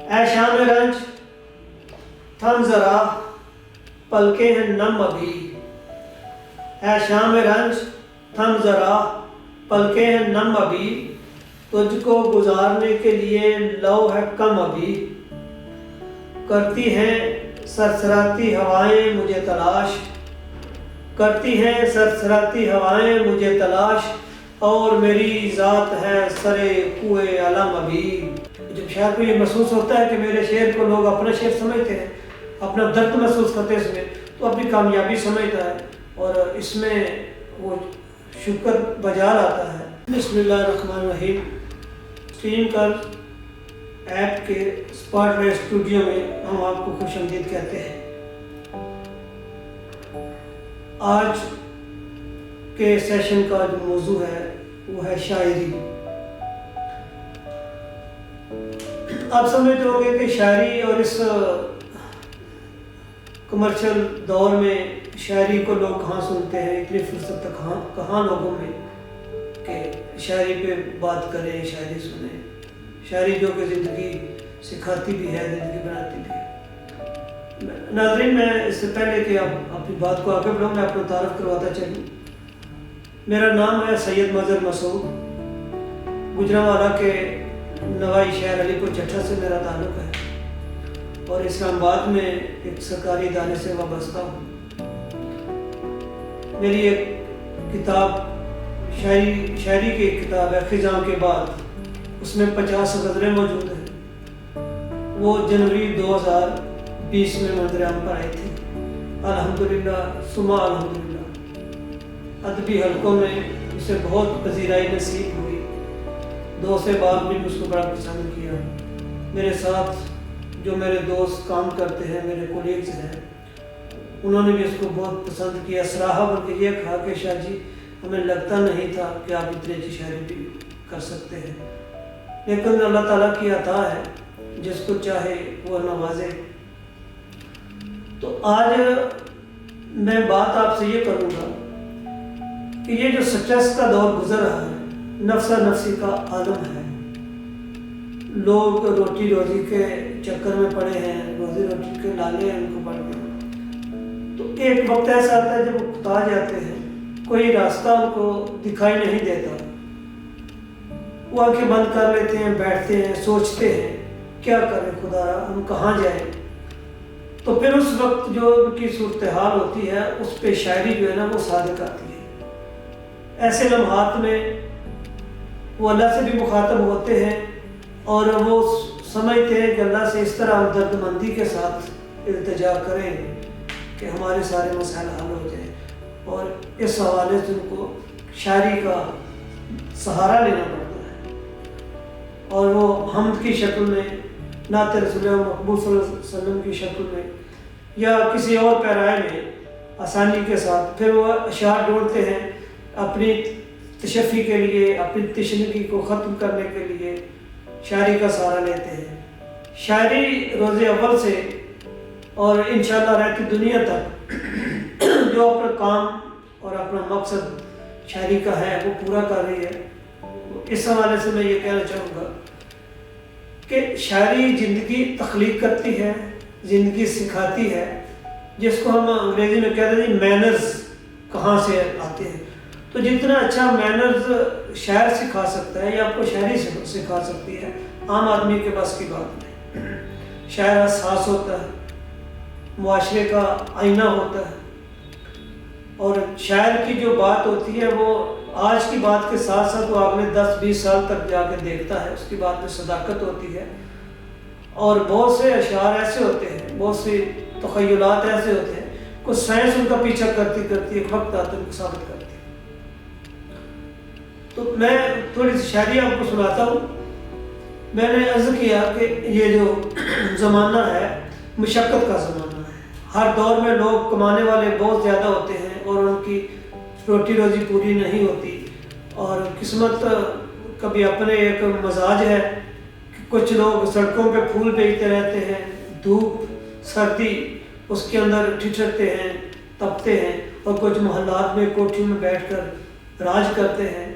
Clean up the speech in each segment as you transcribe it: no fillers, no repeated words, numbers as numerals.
اے شام رنج تھم ذرا پلکیں ہیں نم ابھی، اے شام رنج تھم ذرا پلکیں ہیں نم ابھی، تجھ کو گزارنے کے لیے لو ہے کم ابھی، کرتی ہیں سرسراتی ہوائیں مجھے تلاش، کرتی ہیں سرسراتی ہوائیں مجھے تلاش، اور میری ذات ہے سرے کوئے علم ابھی۔ جب شاعر کو یہ محسوس ہوتا ہے کہ میرے شعر کو لوگ اپنا شعر سمجھتے ہیں، اپنا درد محسوس کرتے ہیں اس میں، تو اپنی کامیابی سمجھتا ہے اور اس میں وہ شکر بجا لاتا ہے۔ بسم اللہ الرحمن الرحیم۔ اسٹریم کر ایپ کے اسپاٹ لائٹ اسٹوڈیو میں ہم آپ کو خوش آمدید کہتے ہیں۔ آج کے سیشن کا جو موضوع ہے وہ ہے شاعری۔ آپ سمجھتے ہوں گے کہ شاعری اور اس کمرشل دور میں شاعری کو لوگ کہاں سنتے ہیں، اتنی فرصت کہاں لوگوں میں کہ شاعری پہ بات کریں، شاعری سنیں، شاعری جو کہ زندگی سکھاتی بھی ہے، زندگی بناتی بھی ہے۔ ناظرین، میں اس سے پہلے کہ آپ اپنی بات کو آگے بڑھاؤں، میں آپ کو تعارف کرواتا چلوں۔ میرا نام ہے سید مظہر مسعود، گجرانوالہ کے نوائی شہر علی پور چٹھا سے میرا تعلق ہے اور اسلام آباد میں ایک سرکاری ادارے سے وابستہ ہوں۔ میری ایک کتاب شاعری کی ایک کتاب ہے خزاں کے بعد، اس میں 50 غزلیں موجود ہیں۔ وہ جنوری 2020 میں منظر عام پر آئی تھی۔ الحمدللہ ثم الحمدللہ ادبی حلقوں میں اسے بہت پذیرائی نصیب ہوئی۔ دوست احباب نے اس کو بڑا پسند کیا۔ میرے ساتھ جو میرے دوست کام کرتے ہیں، میرے کولیگز ہیں، انہوں نے بھی اس کو بہت پسند کیا۔ صراحہ بلکہ یہ کہا کہ شاہ جی ہمیں لگتا نہیں تھا کہ آپ اتنی اچھی شاعری بھی کر سکتے ہیں، لیکن اللہ تعالیٰ کی عطا ہے، جس کو چاہے وہ نوازے۔ تو آج میں بات آپ سے یہ کروں گا کہ یہ جو سٹریس کا دور گزر رہا ہے، نفسا نفسی کا عالم ہے، لوگ روٹی روزی کے چکر میں پڑے ہیں، روزی روٹی کے لالے ہیں ان کو پڑھ کے، تو ایک وقت ایسا آتا ہے جب وہ کتا جاتے ہیں، کوئی راستہ ان کو دکھائی نہیں دیتا، وہ آنکھیں بند کر لیتے ہیں، بیٹھتے ہیں، سوچتے ہیں کیا کریں خدا، ہم کہاں جائیں۔ تو پھر اس وقت جو ان کی صورتحال ہوتی ہے اس پہ شاعری جو ہے نا وہ صادق آتی ہے۔ ایسے لمحات میں وہ اللہ سے بھی مخاطب ہوتے ہیں اور وہ سمجھتے ہیں کہ اللہ سے اس طرح درد مندی کے ساتھ التجا کریں کہ ہمارے سارے مسائل حل ہو جائیں، اور اس حوالے سے ان کو شاعری کا سہارا لینا پڑتا ہے، اور وہ حمد کی شکل میں، نعت رسول مقبول صلی اللہ علیہ وسلم کی شکل میں، یا کسی اور پیرائے میں آسانی کے ساتھ پھر وہ اشعار ڈھونڈتے ہیں اپنی تشفی کے لیے، اپنی تشنگی کو ختم کرنے کے لیے شاعری کا سہارا لیتے ہیں۔ شاعری روز اول سے اور انشاءاللہ رہتی دنیا تک جو اپنا کام اور اپنا مقصد شاعری کا ہے وہ پورا کر رہی ہے۔ اس حوالے سے میں یہ کہنا چاہوں گا کہ شاعری زندگی تخلیق کرتی ہے، زندگی سکھاتی ہے، جس کو ہم انگریزی میں کہتے ہیں مینرز کہاں سے آتے ہیں۔ تو جتنا اچھا مینرز شاعر سکھا سکتا ہے یا آپ کو شاعری سکھا سکتی ہے، عام آدمی کے پاس کی بات نہیں۔ شاعر حساس ہوتا ہے، معاشرے کا آئینہ ہوتا ہے، اور شاعر کی جو بات ہوتی ہے وہ آج کی بات کے ساتھ ساتھ وہ اگلے 10-20 سال تک جا کے دیکھتا ہے، اس کی بات میں صداقت ہوتی ہے۔ اور بہت سے اشعار ایسے ہوتے ہیں، بہت سے تخیلات ایسے ہوتے ہیں، کچھ سائنس ان کا پیچھا کرتی ایک وقت آتا ہے ان کو ثابت کرتی ہے۔ تو میں تھوڑی سی شاعری آپ کو سناتا ہوں۔ میں نے عرض کیا کہ یہ جو زمانہ ہے مشقت کا زمانہ ہے، ہر دور میں لوگ کمانے والے بہت زیادہ ہوتے ہیں اور ان کی روٹی روزی پوری نہیں ہوتی، اور قسمت کبھی اپنے ایک مزاج ہے کہ کچھ لوگ سڑکوں پہ پھول بیچتے رہتے ہیں، دھوپ سردی اس کے اندر ٹھٹھرتے ہیں، تپتے ہیں، اور کچھ محلات میں کوٹھیوں میں بیٹھ کر راج کرتے ہیں۔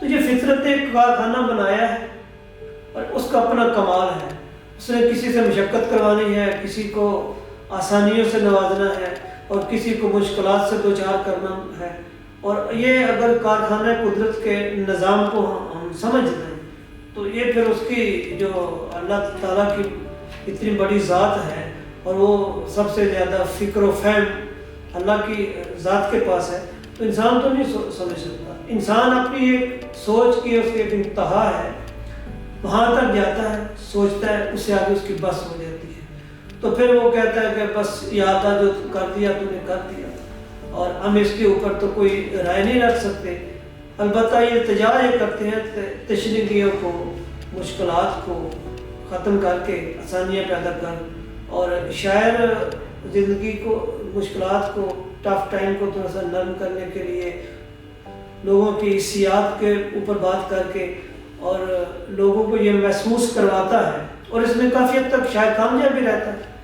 تو یہ فطرت نے ایک کارخانہ بنایا ہے اور اس کا اپنا کمال ہے۔ اس نے کسی سے مشقت کروانی ہے، کسی کو آسانیوں سے نوازنا ہے اور کسی کو مشکلات سے دوچار کرنا ہے. اور یہ اگر کارخانہ قدرت کے نظام کو ہم سمجھ لیں تو یہ پھر اس کی جو اللہ تعالیٰ کی اتنی بڑی ذات ہے اور وہ سب سے زیادہ فکر و فہم اللہ کی ذات کے پاس ہے، تو انسان تو نہیں سمجھ سکتا. انسان اپنی ایک سوچ کی اس کی ایک انتہا ہے، وہاں تک جاتا ہے، سوچتا ہے، اس سے آگے اس کی بس ہو جاتی ہے. تو پھر وہ کہتا ہے کہ بس یاد آ جو کر دیا تو نے کر دیا، اور ہم اس کے اوپر تو کوئی رائے نہیں رکھ سکتے. البتہ یہ التجا یہ کرتے ہیں تشنیگیوں کو، مشکلات کو ختم کر کے آسانیاں پیدا کر، اور شاعر زندگی کو، مشکلات کو، ٹف ٹائم کو تھوڑا سا نرم کرنے کے لیے لوگوں کی حسیات کے اوپر بات کر کے اور لوگوں کو یہ محسوس کرواتا ہے، اور اس میں کافی حد تک شاعر کامیاب بھی رہتا ہے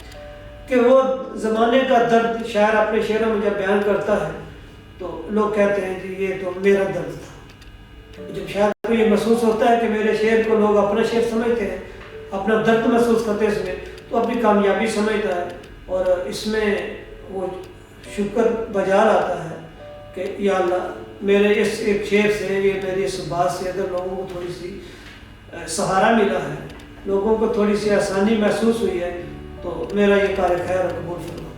کہ وہ زمانے کا درد شاعر اپنے شعروں میں جب بیان کرتا ہے تو لوگ کہتے ہیں جی یہ تو میرا درد تھا. جب شاعر کو یہ محسوس ہوتا ہے کہ میرے شعر کو لوگ اپنا شعر سمجھتے ہیں، اپنا درد محسوس کرتے ہیں اس میں، تو اپنی کامیابی سمجھتا ہے اور اس میں وہ شکر بجا لاتا ہے کہ یا اللہ میرے اس ایک شعر سے، یہ میری اس بات سے اگر لوگوں کو تھوڑی سی سہارا ملا ہے، لوگوں کو تھوڑی سی آسانی محسوس ہوئی ہے، تو میرا یہ کار خیر قبول فرما.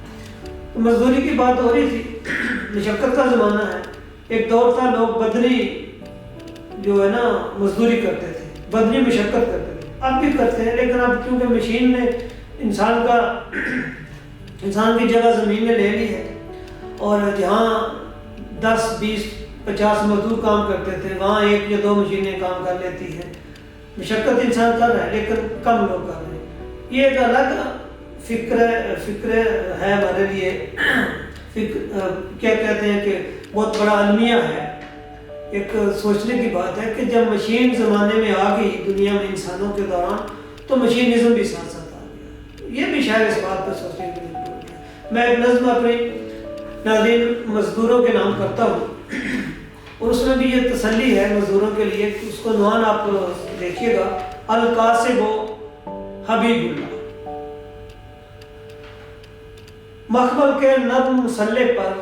تو مزدوری کی بات ہو رہی تھی، مشقت کا زمانہ ہے. ایک دور تھا لوگ بدنی جو ہے نا مزدوری کرتے تھے، بدنی مشقت کرتے تھے، اب بھی کرتے ہیں، لیکن اب کیونکہ مشین نے انسان کی جگہ زمین نے لے لی ہے، اور جہاں 10 20 50 مزدور کام کرتے تھے وہاں 1 یا 2 مشینیں کام کر لیتی ہیں. مشقت انسان کر رہا ہے لیکن کم لوگ کر رہے ہیں. یہ ایک الگ فکر ہے ہمارے لیے. کیا کہتے ہیں کہ بہت بڑا المیہ ہے. ایک سوچنے کی بات ہے کہ جب مشین زمانے میں آ گئی دنیا میں انسانوں کے دوران، تو مشینزم بھی ساتھ ساتھ آ گیا. یہ بھی شاید اس بات پر سوچنے کی ضرورت ہے. میں ایک نظم اپنے ناظرین مزدوروں کے نام کرتا ہوں، اور اس میں بھی یہ تسلی ہے مزدوروں کے لیے. اس کو عنوان آپ دیکھیے گا، القاسب و حبیب اللہ. مخمل کے نرم مسلح پر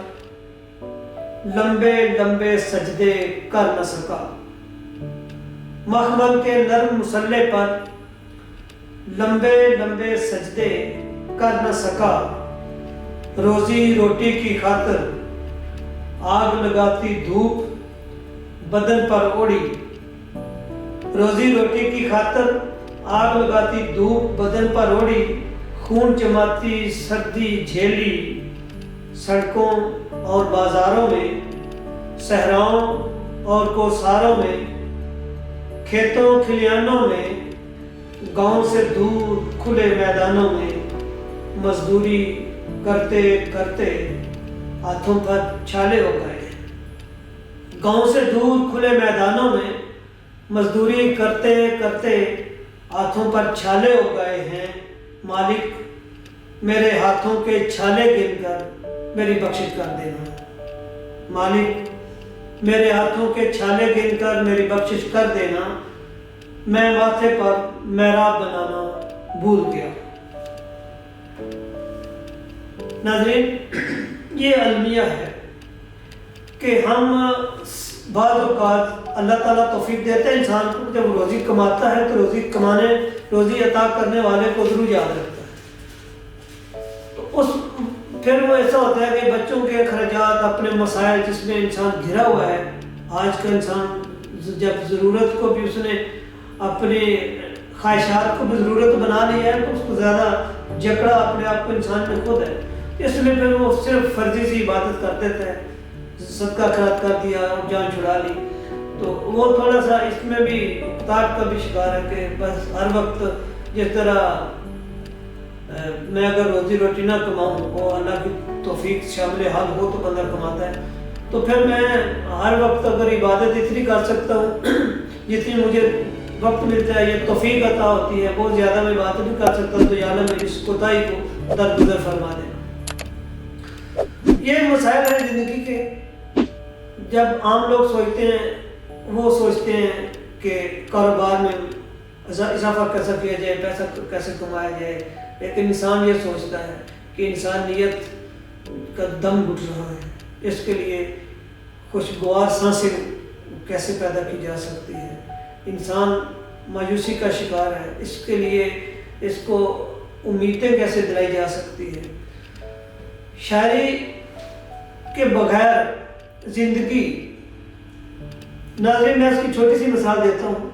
لمبے لمبے سجدے کر نہ سکا. مخمل کے نرم مسلح پر لمبے لمبے سجدے کر نہ سکا. روزی روٹی کی خاطر آگ لگاتی دھوپ بدن پر اوڑی. روزی روٹی کی خاطر آگ لگاتی دھوپ بدن پر اوڑی. خون جماتی سردی جھیلی سڑکوں اور بازاروں میں، صحراؤں اور کوساروں میں، کھیتوں کھلیانوں میں، گاؤں سے دور کھلے میدانوں میں. مزدوری کرتے کرتے ہاتھوں پر چھالے ہو گئے. گاؤں سے دور کھلے میدانوں میں مزدوری کرتے کرتے ہاتھوں پر چھالے ہو گئے ہیں. مالک میرے ہاتھوں کے چھالے گن کر میری بخشش کر دینا. مالک میرے ہاتھوں کے چھالے گن کر میری بخشش کر دینا. میں ماتھے پر محراب بنانا بھول گیا. ناظرین، یہ المیہ ہے کہ ہم بعض اوقات اللہ تعالیٰ توفیق دیتے ہیں انسان کو، جب روزی کماتا ہے تو روزی عطا کرنے والے کو ضرور یاد رکھتا ہے. تو پھر وہ ایسا ہوتا ہے کہ بچوں کے اخراجات، اپنے مسائل جس میں انسان گھرا ہوا ہے. آج کا انسان جب ضرورت کو بھی اس نے اپنے خواہشات کو بھی ضرورت بنا لی ہے تو اس کو زیادہ جکڑا اپنے آپ کو انسان میں خود ہے. اس لیے پھر وہ صرف فرضی سی عبادت کرتے تھے، صدقہ خیرات کر دیا اور جان چھڑا لی. تو وہ تھوڑا سا اس میں بھی اقتدار کا بھی شکار ہے کہ بس ہر وقت جس طرح میں اگر روزی روٹی نہ کماؤں اور اللہ کی توفیق شامل حال ہو تو بندہ کماتا ہے، تو پھر میں ہر وقت اگر عبادت اتنی کر سکتا ہوں جتنی مجھے وقت ملتا ہے، یہ توفیق عطا ہوتی ہے، بہت زیادہ میں عبادت بھی کر سکتا ہوں، تو یا اللہ میری اس کوتاہی کو درگزر فرما دینا. یہ مسائل ہیں زندگی کے. جب عام لوگ سوچتے ہیں، وہ سوچتے ہیں کہ کاروبار میں اضافہ کیسا کیا جائے، پیسہ کیسے کمایا جائے، لیکن انسان یہ سوچتا ہے کہ انسانیت کا دم گھٹ رہا ہے، اس کے لیے خوشگوار سانسیں کیسے پیدا کی جا سکتی ہے۔ انسان مایوسی کا شکار ہے، اس کے لیے اس کو امیدیں کیسے دلائی جا سکتی ہے۔ شاعری کے بغیر زندگی، ناظرین میں اس کی چھوٹی سی مثال دیتا ہوں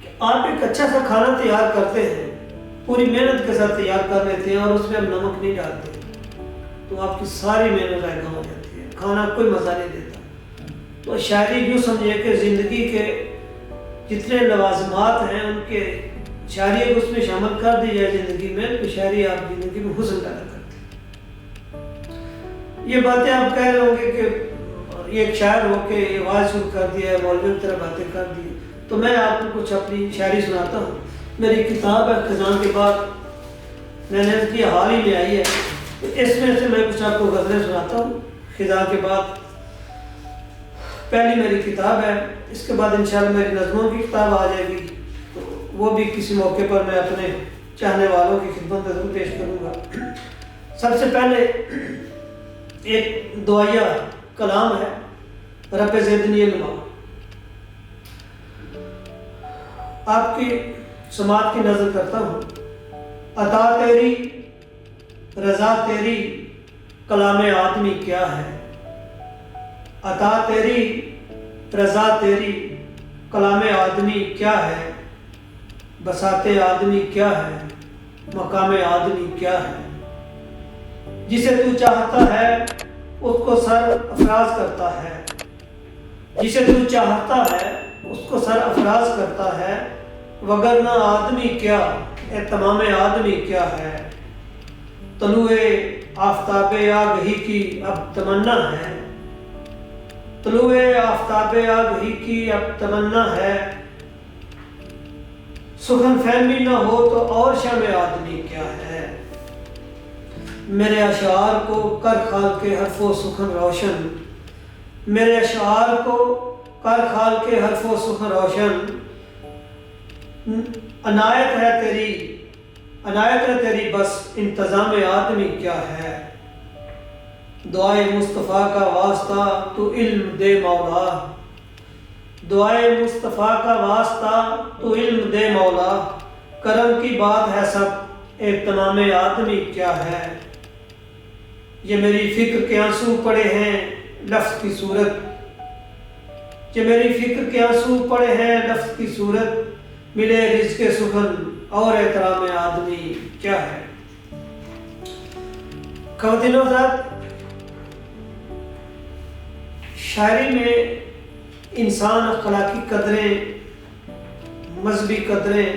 کہ آپ ایک اچھا سا کھانا تیار کرتے ہیں، پوری محنت کے ساتھ تیار کر لیتے ہیں اور اس میں آپ نمک نہیں ڈالتے تو آپ کی ساری محنت ضائع ہو جاتی ہے، کھانا کوئی مزہ نہیں دیتا۔ تو شاعری یوں سمجھے کہ زندگی کے جتنے لوازمات ہیں ان کے شاعری کو اس میں شامل کر دی جائے زندگی میں، تو شاعری آپ زندگی میں حسن پیدا کرتی ہے۔ یہ باتیں آپ کہہ رہے ہوں گے کہ یہ ایک شاعر ہو کے یہ آواز شروع کر دیا ہے، مولوی کی طرح باتیں کر دی، تو میں آپ کو کچھ اپنی شاعری سناتا ہوں۔ میری کتاب ہے خزاں کے بعد، میں نے اس کی حال ہی میں آئی ہے، تو اس میں سے میں کچھ آپ کو غزلیں سناتا ہوں۔ خزاں کے بعد پہلی میری کتاب ہے، اس کے بعد انشاءاللہ میری نظموں کی کتاب آ جائے گی، تو وہ بھی کسی موقع پر میں اپنے چاہنے والوں کی خدمت میں ضرور پیش کروں گا۔ سب سے پہلے ایک دعائیہ کلام ہے، رب زدنی علما۔ آپ کی سماعت کی نظر کرتا ہوں۔ عطا تیری رضا تیری کلام آدمی کیا ہے، عطا تیری رضا تیری کلام آدمی کیا ہے، بساط آدمی کیا ہے، مقام آدمی کیا ہے۔ جسے تو چاہتا ہے اس کو سر افراز کرتا ہے، جسے تو چاہتا ہے اس کو سر افراز کرتا ہے، وگرنہ آدمی کیا اے تمام آدمی کیا ہے۔ طلوع آفتاب آگہی کی اب تمنا ہے، طلوع آفتاب آگہی کی اب تمنا ہے، سخن فہمی نہ ہو تو اور شام آدمی کیا ہے۔ میرے اشعار کو کر خال کے حرف و سخن روشن، میرے اشعار کو کر خال کے حرف و سخن روشن، عنایت ہے تیری بس انتظام آدمی کیا ہے۔ دعائے مصطفیٰ کا واسطہ تو علم دے مولا، دعائے مصطفیٰ کا واسطہ تو علم دے مولا، کرم کی بات ہے سب اے تمام آدمی کیا ہے۔ یہ میری فکر کے آنسو پڑے ہیں لفظ کی صورت، یہ میری فکر کے آنسو پڑے ہیں لفظ کی صورت، ملے رزق سخن اور احترام آدمی کیا ہے۔ خواتین و حضرات، شاعری میں انسان اخلاقی قدریں، مذہبی قدریں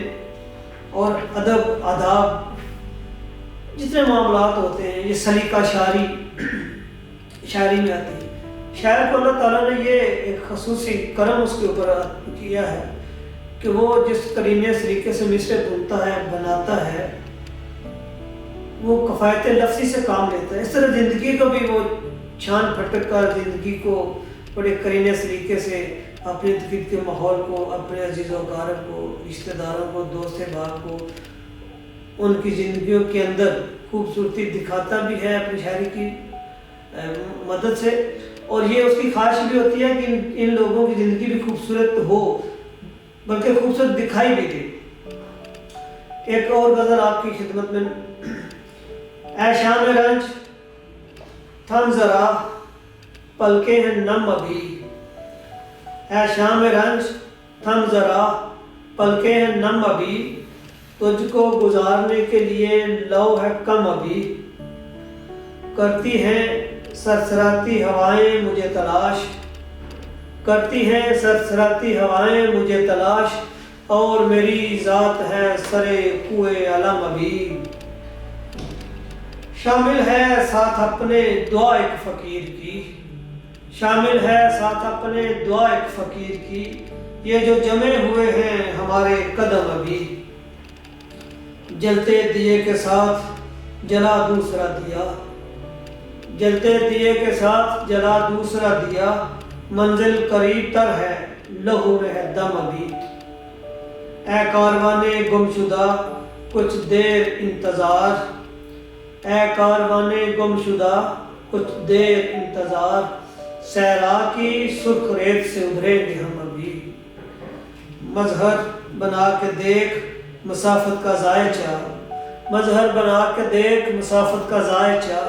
اور ادب آداب جتنے معاملات ہوتے ہیں، یہ سلیقہ شاعری میں آتی ہے۔ شاعر کو اللہ تعالیٰ نے یہ ایک خصوصی کرم اس کے اوپر کیا ہے کہ وہ جس کرینے طریقے سے مصرع بنتا ہے، بناتا ہے، وہ کفایت لفظی سے کام لیتا ہے۔ اس طرح زندگی کو بھی وہ چھان پھٹک کر زندگی کو بڑے کرینے طریقے سے اپنے ارد گرد کے ماحول کو، اپنے عزیز و اقارب کو، رشتہ داروں کو، دوست احباب کو، ان کی زندگیوں کے اندر خوبصورتی دکھاتا بھی ہے اپنی شاعری کی مدد سے، اور یہ اس کی خواہش بھی ہوتی ہے کہ ان لوگوں کی زندگی بھی خوبصورت ہو، بلکہ خوبصورت دکھائی بھی دے۔ ایک اور غزل آپ کی خدمت میں۔ اے شام رنج تھم ذرا پلکیں ہیں نم ابھی، اے شام رنج تھم ذرا پلکیں ہیں نم ابھی، تجھ کو گزارنے کے لیے لو ہے کم ابھی، کرتی ہیں سرسراتی ہوائیں مجھے تلاش، کرتی ہیں سرسراتی ہوائیں مجھے تلاش، اور میری ذات ہے سرے کوئے علم ابھی، شامل ہے ساتھ اپنے دعا ایک فقیر کی، شامل ہے ساتھ اپنے دعا ایک فقیر کی، یہ جو جمے ہوئے ہیں ہمارے قدم ابھی، جلتے دیے کے ساتھ جلا دوسرا دیا، جلتے دیے کے ساتھ جلا دوسرا دیا، منزل قریب تر ہے لہو میں ہے دم ابھی، اے کاروان گمشدہ کچھ دیر انتظار، اے کاروان گمشدہ کچھ دیر انتظار، صحرا کی سرخ ریت سے ابھریں گے ہم ابھی، مظہر بنا کے دیکھ مسافت کا ذائچہ، مظہر بنا کے دیکھ مسافت کا ذائچہ،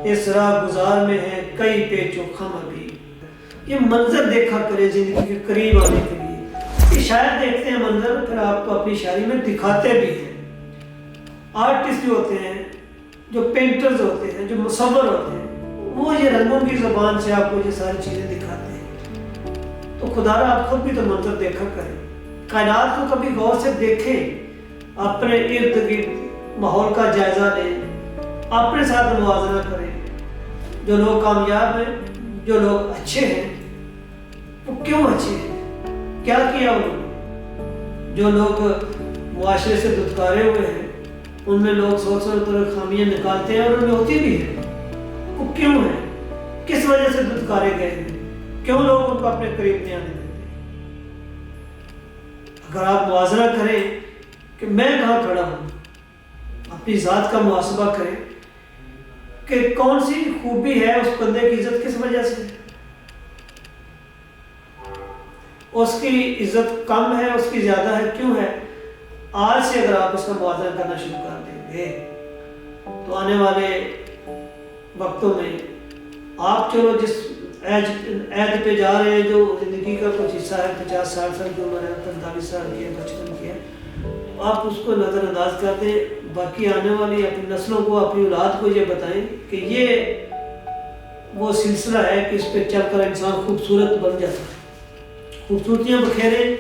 اس راہ گزار میں ہے کئی پیچ و خم ابھی۔ یہ منظر دیکھا کرے زندگی کے قریب آنے کے لیے، یہ شاعر دیکھتے ہیں منظر، پھر آپ کو اپنی شاعری میں دکھاتے بھی ہیں۔ آرٹسٹ جو ہوتے ہیں، جو پینٹرز ہوتے ہیں، جو مصور ہوتے ہیں، وہ یہ رنگوں کی زبان سے آپ کو یہ ساری چیزیں دکھاتے ہیں۔ تو خدا را آپ خود بھی تو منظر دیکھا کریں، کائنات کو کبھی غور سے دیکھیں، اپنے ارد گرد ماحول کا جائزہ لیں، اپنے ساتھ موازنہ کریں۔ جو لوگ کامیاب ہیں، جو لوگ اچھے ہیں، وہ کیوں اچھے ہیں؟ کیا کیا انہوں نے؟ جو لوگ معاشرے سے دھتکارے ہوئے ہیں، ان میں لوگ سوچ طرح خامیاں نکالتے ہیں اور ان میں ہوتی بھی ہیں، وہ کیوں ہیں؟ کس وجہ سے دھتکارے گئے ہیں؟ کیوں لوگ ان کو اپنے قریب نہیں آنے دیتے؟ اگر آپ موازنہ کریں کہ میں کہاں کھڑا ہوں، اپنی ذات کا محاسبہ کریں کہ کون سی خوبی ہے اس بندے کی عزت کس وجہ سے، اس کی عزت کم ہے، اس کی زیادہ ہے، کیوں ہے؟ آج سے اگر آپ اس کا موازنہ کرنا شروع کر دیں گے تو آنے والے وقتوں میں آپ چلو جس عہد پہ جا رہے ہیں، جو زندگی کا کچھ حصہ ہے، 50-60 سال کی عمر ہے، 45 سال کی ہے، 55 کی ہے، آپ اس کو نظر انداز کر دیں، باقی آنے والی اپنی نسلوں کو، اپنی اولاد کو یہ بتائیں کہ یہ وہ سلسلہ ہے کہ اس پہ چل کر انسان خوبصورت بن جاتا ہے، خوبصورتیاں بکھیریں،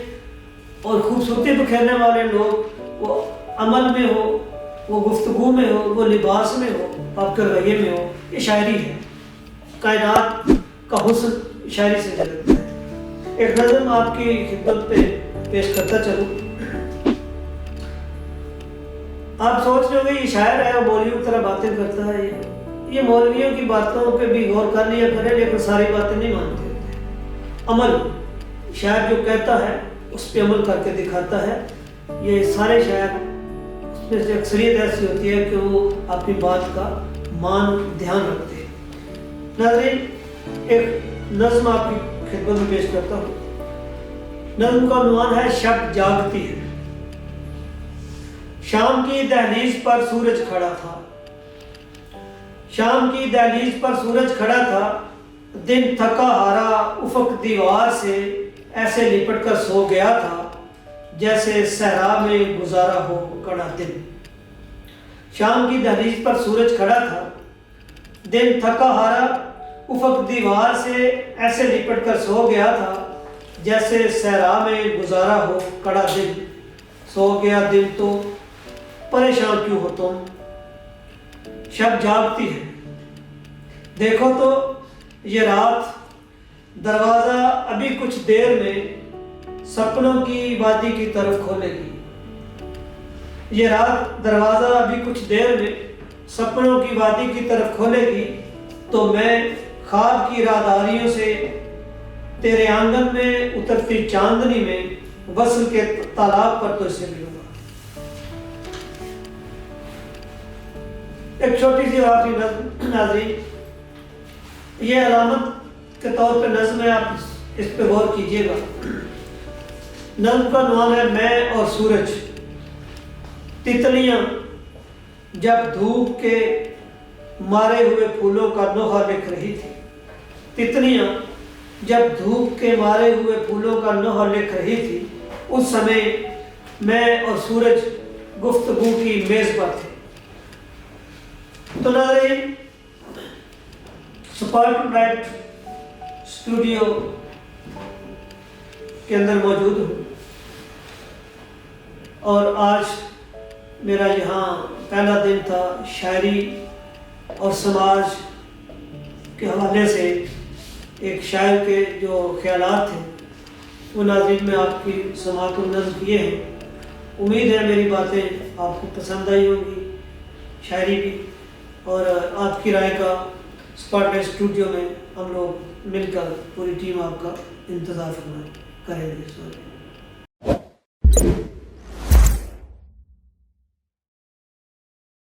اور خوبصورتی بکھیرنے والے لوگ وہ عمل میں ہو، وہ گفتگو میں ہو، وہ لباس میں ہو، آپ کے رویے میں ہو۔ یہ شاعری ہے، کائنات کا حسن شاعری سے جھلکتا ہے۔ ایک نظم آپ کی خدمت پہ پیش کرتا چلوں۔ آپ سوچ رہے ہوں گے یہ شاعر ہے اور مولویوں کی طرح باتیں کرتا ہے، یہ مولویوں کی باتوں پہ بھی غور کر لیا کرے، لیکن ساری باتیں نہیں مانتے ہوتے۔ عمل، شاعر جو کہتا ہے اس پہ عمل کر کے دکھاتا ہے۔ یہ سارے شاعر، اس میں سے اکثریت ایسی ہوتی ہے کہ وہ اپنی بات کا مان دھیان رکھتے ہیں۔ ناظرین، ایک نظم آپ کی خدمت میں پیش کرتا ہوں۔ نظم کا عنوان ہے شب جاگتی ہے۔ شام کی دہلیز پر سورج کھڑا تھا، شام کی دہلیز پر سورج کھڑا تھا، دن تھکا ہارا افق دیوار سے ایسے لپٹ کر سو گیا تھا جیسے صحرا میں گزارا ہو کڑا دن۔ شام کی دہلیز پر سورج کھڑا تھا، دن تھکا ہارا افق دیوار سے ایسے لپٹ کر سو گیا تھا جیسے صحرا میں گزارا ہو کڑا دن۔ سو گیا دن تو پریشان کیوں ہو تم، شب جاگتی ہے۔ دیکھو تو یہ رات دروازہ ابھی کچھ دیر میں سپنوں کی وادی کی طرف کھولے گی۔ یہ رات دروازہ ابھی کچھ دیر میں سپنوں کی وادی کی طرف کھولے گی، تو میں خواب کی راہداریوں سے تیرے آنگن میں اترتی چاندنی میں وصل کے تالاب پر تجھ سے ملوں گا۔ ایک چھوٹی سی آخری نظم ناظرین، یہ علامت کے طور پہ نظم ہے، آپ اس پہ غور کیجئے گا۔ نظم کا عنوان ہے میں اور سورج۔ تتلیاں جب دھوپ کے مارے ہوئے پھولوں کا نوحہ لکھ رہی تھی، تتلیاں جب دھوپ کے مارے ہوئے پھولوں کا نوحہ لکھ رہی تھی، اس سمے میں اور سورج گفتگو کی میز پر تھے۔ تو ناظرین، سپاٹ لائٹ اسٹوڈیو کے اندر موجود ہوں، اور آج میرا یہاں پہلا دن تھا شاعری اور سماج کے حوالے سے ایک شاعر کے جو خیالات تھے وہ ناظرین میں آپ کی سماعت و نظم کیے ہیں۔ امید ہے میری باتیں آپ کو پسند آئی ہوں گی، شاعری بھی، اور آپ کی رائے کا سپاٹ لائٹ اسٹوڈیو میں ہم لوگ مل کر پوری ٹیم آپ کا انتظار کریں گے۔